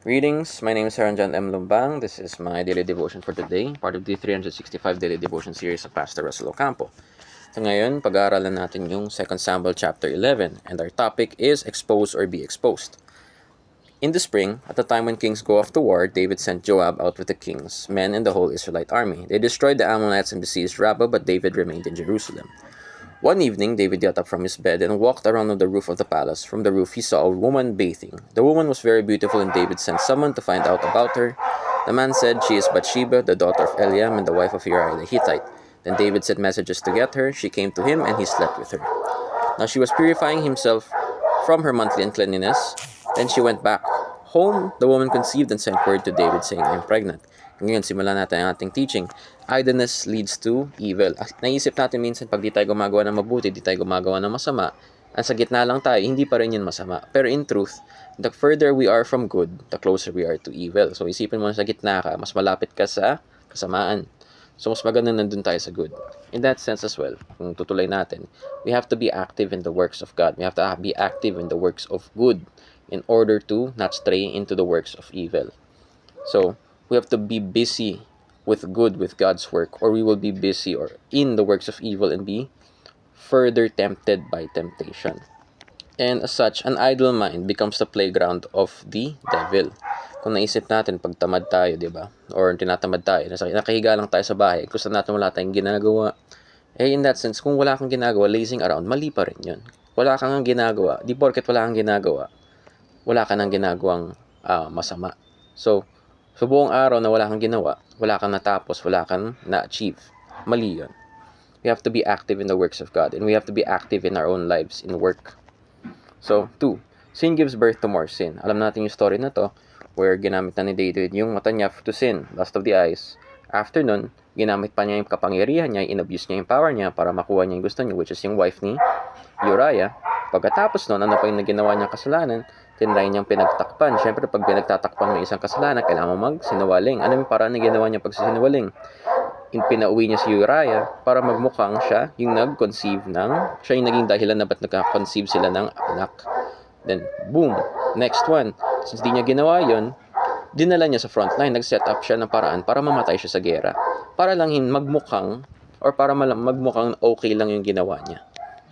Greetings, my name is Saranjan M. Lumbang. This is my daily devotion for today, part of the 365 daily devotion series of Pastor Russell Ocampo. So ngayon, pag-aaralan natin yung 2 Samuel chapter 11, and our topic is expose or be exposed. In the spring, at the time when kings go off to war, David sent Joab out with the king's men and the whole Israelite army. They destroyed the Ammonites and besieged Rabbah, but David remained in Jerusalem. One evening, David got up from his bed and walked around on the roof of the palace. From the roof, he saw a woman bathing. The woman was very beautiful, and David sent someone to find out about her. The man said, "She is Bathsheba, the daughter of Eliam, and the wife of Uriah the Hittite." Then David sent messengers to get her. She came to him, and he slept with her. Now she was purifying himself from her monthly uncleanness. Then she went back home. The woman conceived and sent word to David, saying, "I am pregnant." Ngayon, simulan natin ang ating teaching. Idleness leads to evil. Naisip natin minsan, pag di tayo gumagawa ng mabuti, di tayo gumagawa ng masama, ang sa gitna lang tayo, hindi pa rin yun masama. Pero in truth, the further we are from good, the closer we are to evil. So isipin mo sa gitna ka, mas malapit ka sa kasamaan. So mas maganda nandun tayo sa good. In that sense as well, kung tutuloy natin, we have to be active in the works of God. We have to be active in the works of good in order to not stray into the works of evil. So, we have to be busy with good, with God's work, or we will be busy or in the works of evil and be further tempted by temptation. And as such, an idle mind becomes the playground of the devil. Kung naisip natin, pag tamad tayo, di ba? Or tinatamad tayo, nakahiga lang tayo sa bahay, kung saan natin wala tayong ginagawa. Eh, in that sense, kung wala kang ginagawa, lazing around, mali pa rin yun. Wala kang ginagawa, di porket wala kang ginagawa, wala ka nang ginagawang masama. So, sa buong araw na wala kang ginawa, wala kang natapos, wala kang na-achieve. Mali yun. We have to be active in the works of God, and we have to be active in our own lives, in work. So, 2. Sin gives birth to more sin. Alam natin yung story na to, where ginamit na ni David yung mata niya to sin, lust of the eyes. After nun, ginamit pa niya yung kapangyarihan niya, in-abuse niya yung power niya para makuha niya yung gusto niya, which is yung wife ni Uriah. Pagkatapos nun, ano pa yung ginawa niyang kasalanan? Tinry niyang pinagtakpan. Siyempre, pag pinagtatakpan mo isang kasalanan, kailangan mo magsinungaling. Ano yung paraan na ginawa niya pag sinungaling? Pinauwi niya si Uriah para magmukhang siya yung nag-conceive siya yung naging dahilan na ba't nagka-conceive sila ng anak. Then, boom! Next one. Since di niya ginawa yon, dinala niya sa frontline. Nag-set up siya ng paraan para mamatay siya sa gera. Para lang magmukhang, or para magmukhang okay lang yung ginawa niya.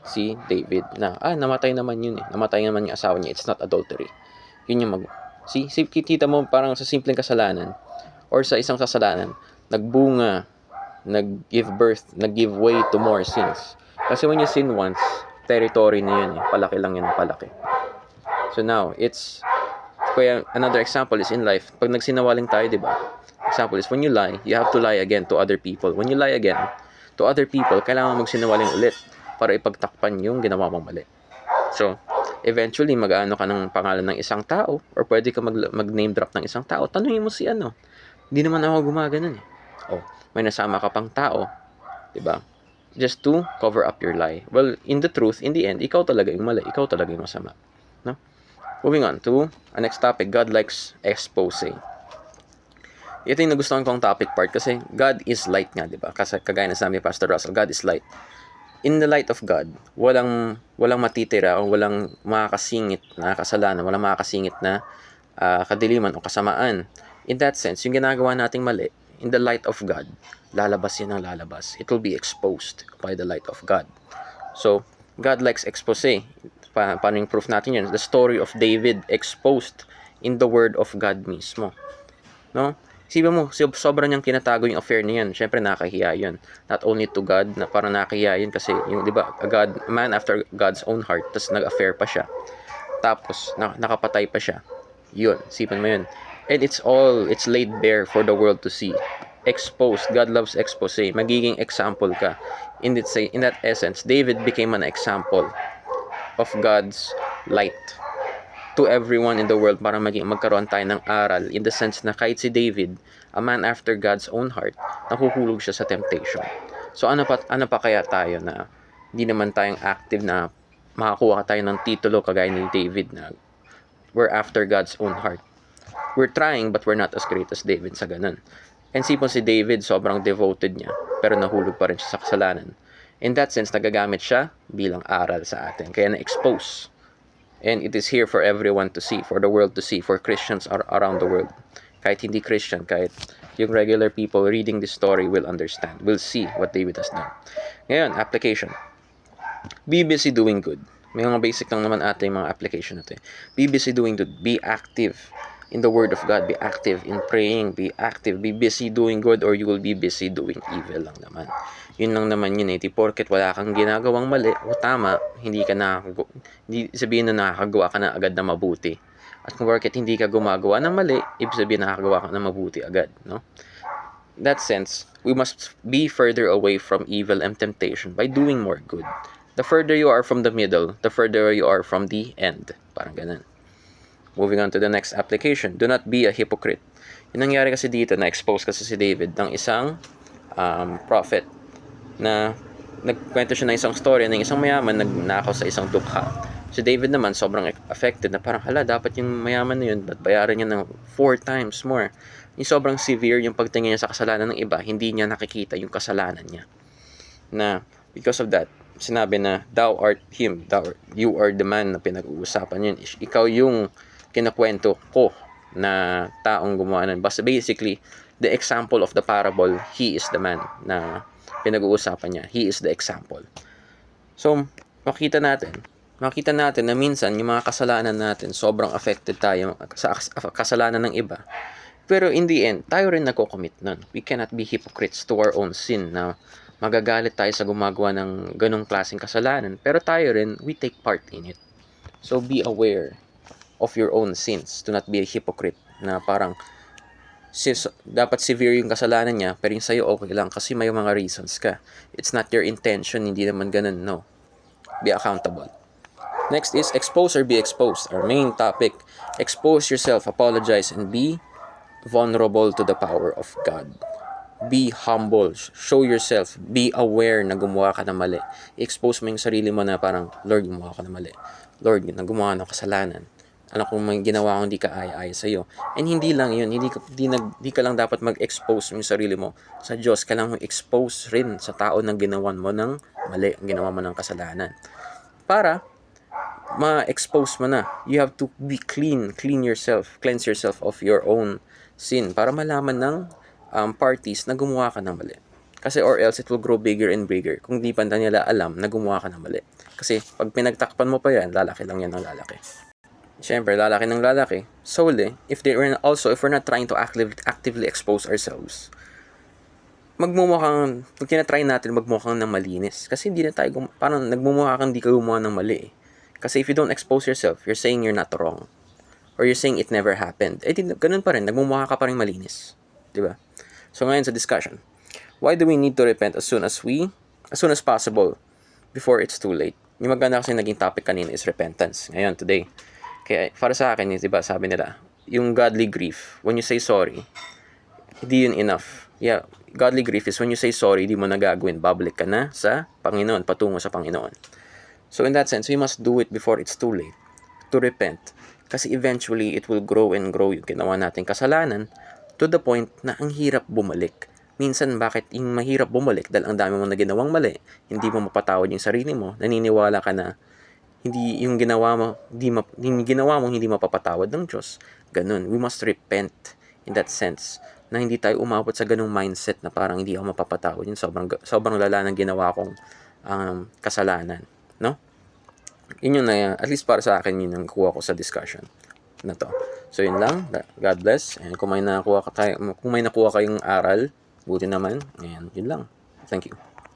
Si David na, namatay naman yun eh. Namatay naman yung asawa niya. It's not adultery. Yun yung kita mo parang sa simpleng kasalanan or sa isang kasalanan, nagbunga, nag-give birth, nag-give way to more sins. Kasi when you sin once, territory na yun eh. Palaki lang yun, palaki. So now, kaya another example is in life, pag nagsinungaling tayo, di ba? Example is when you lie, you have to lie again to other people. When you lie again to other people, kailangan magsinungaling ulit para ipagtakpan yung ginawa mong mali. So, eventually, mag-ano ka ng pangalan ng isang tao or pwede ka mag-name drop ng isang tao. Tanungin mo si ano. Hindi naman ako gumaganon eh. Oh, may nasama ka pang tao. Diba? Just to cover up your lie. Well, in the truth, in the end, ikaw talaga yung mali. Ikaw talaga yung masama. No? Moving on to our next topic. God likes exposing. Ito yung nagustuhan kong topic part kasi God is light nga, diba? Kasi kagaya na sabi ni Pastor Russell, God is light. In the light of God, walang matitira o walang makakasingit na kasalanan, walang makakasingit na kadiliman o kasamaan. In that sense, yung ginagawa nating mali, in the light of God, lalabas yan ang lalabas. It will be exposed by the light of God. So, God likes expose. Paano yung proof natin yun? The story of David exposed in the word of God mismo. No? Isipin mo, sobrang niyang kinatago yung affair niya yan. Siyempre, nakahiya yun. Not only to God, na parang nakahiya yun kasi, yung, di ba, a man after God's own heart, tapos nag-affair pa siya. Tapos, nakapatay pa siya. Yun, isipin mo yun. And it's laid bare for the world to see. Exposed. God loves expose. Magiging example ka. In that essence, David became an example of God's light to everyone in the world para magkaroon tayo ng aral in the sense na kahit si David, a man after God's own heart, nahuhulog siya sa temptation. So ano pa kaya tayo na hindi naman tayong active na makakuha tayo ng titulo kagaya ni David na we're after God's own heart. We're trying but we're not as great as David sa ganun. And si David, sobrang devoted niya pero nahulog pa rin siya sa kasalanan. In that sense, nagagamit siya bilang aral sa atin. Kaya na-expose And it is here for everyone to see, for the world to see, for Christians around the world. Kahit hindi Christian, kahit yung regular people reading this story will understand, will see what David has done. Ngayon, application. Be busy doing good. May mga basic lang naman ating mga application na ito. Be busy doing good. Be active in the Word of God. Be active in praying. Be active. Be busy doing good or you will be busy doing evil lang naman. Yun lang naman yun eh. Porket wala kang ginagawang mali o tama, hindi sabihin na nakakagawa ka na agad na mabuti. At kung porket hindi ka gumagawa ng mali, ibig sabihin nakakagawa ka na mabuti agad. No? In that sense, we must be further away from evil and temptation by doing more good. The further you are from the middle, the further you are from the end. Parang ganun. Moving on to the next application. Do not be a hypocrite. Yung nangyari kasi dito, na-expose kasi si David ng isang prophet na nagkwento siya ng isang story ng isang mayaman nagnakaw sa isang dukha. Si David naman sobrang affected na parang dapat yung mayaman na yun, ba't bayaran niya ng 4 times more. Yung sobrang severe yung pagtingin niya sa kasalanan ng iba, hindi niya nakikita yung kasalanan niya. Na because of that, sinabi na thou art him, you are the man na pinag-uusapan yun. Ikaw yung kinakwento ko na taong gumawa nun. Basically, the example of the parable, he is the man na pinag-uusapan niya. He is the example. So, makita natin na minsan yung mga kasalanan natin, sobrang affected tayo sa kasalanan ng iba. Pero in the end, tayo rin nagko-commit nun. We cannot be hypocrites to our own sin na magagalit tayo sa gumagawa ng ganong klaseng kasalanan. Pero tayo rin, we take part in it. So be aware of your own sins. Do not be a hypocrite na parang dapat severe yung kasalanan niya, pero yung sa'yo okay lang kasi may mga reasons ka. It's not your intention, hindi naman ganun, no. Be accountable. Next is expose or be exposed. Our main topic, expose yourself, apologize, and be vulnerable to the power of God. Be humble, show yourself, be aware na gumawa ka ng mali. I-expose mo yung sarili mo na parang, Lord, gumawa ka ng mali. Lord, gumawa ng kasalanan. Alam kong may ginawa ko hindi ka aya-aya sa'yo. And hindi lang yun, hindi ka lang dapat mag-expose yung sarili mo sa Diyos. Kailangan mo expose rin sa tao na ginawan mo ng mali, ginawa mo ng kasalanan. Para ma-expose mo na, you have to be cleanse yourself of your own sin para malaman ng parties na gumawa ka ng mali. Kasi or else it will grow bigger and bigger kung di pa nila alam na gumawa ka ng mali. Kasi pag pinagtakpan mo pa yan, lalaki lang yan ng lalaki. Siyempre, lalaki ng lalaki. Solely, if we're not trying to actively expose ourselves, pag tinatry natin magmukhang ng malinis. Kasi hindi na tayo, parang nagmumukha kang di ka gumawa ng mali. Kasi if you don't expose yourself, you're saying you're not wrong. Or you're saying it never happened. Ganun pa rin, nagmumukha ka pa rin malinis. Diba? So ngayon sa discussion, why do we need to repent as soon as possible before it's too late? Yung maganda kasi naging topic kanina is repentance. Ngayon, today. Kaya para sa akin, diba, sabi nila, yung godly grief, when you say sorry, hindi yun enough. Yeah, godly grief is when you say sorry, hindi mo nagagawin, babalik ka na sa Panginoon, patungo sa Panginoon. So in that sense, we must do it before it's too late to repent. Kasi eventually, it will grow and grow yung ginawa nating kasalanan to the point na ang hirap bumalik. Minsan, bakit yung mahirap bumalik? Dahil ang dami mo na ginawang mali, hindi mo mapatawad yung sarili mo, naniniwala ka na hindi ginawa mo hindi mapapatawad ng Diyos. Ganun. We must repent in that sense na hindi tayo umabot sa ganung mindset na parang hindi ako mapapatawad. Yung sobrang lala ng ginawa kong kasalanan. No? Yun na, at least para sa akin, yun ang kuha ko sa discussion na to. So yun lang, God bless. And kung may nakuha kayong aral, buti naman. And yun lang. Thank you.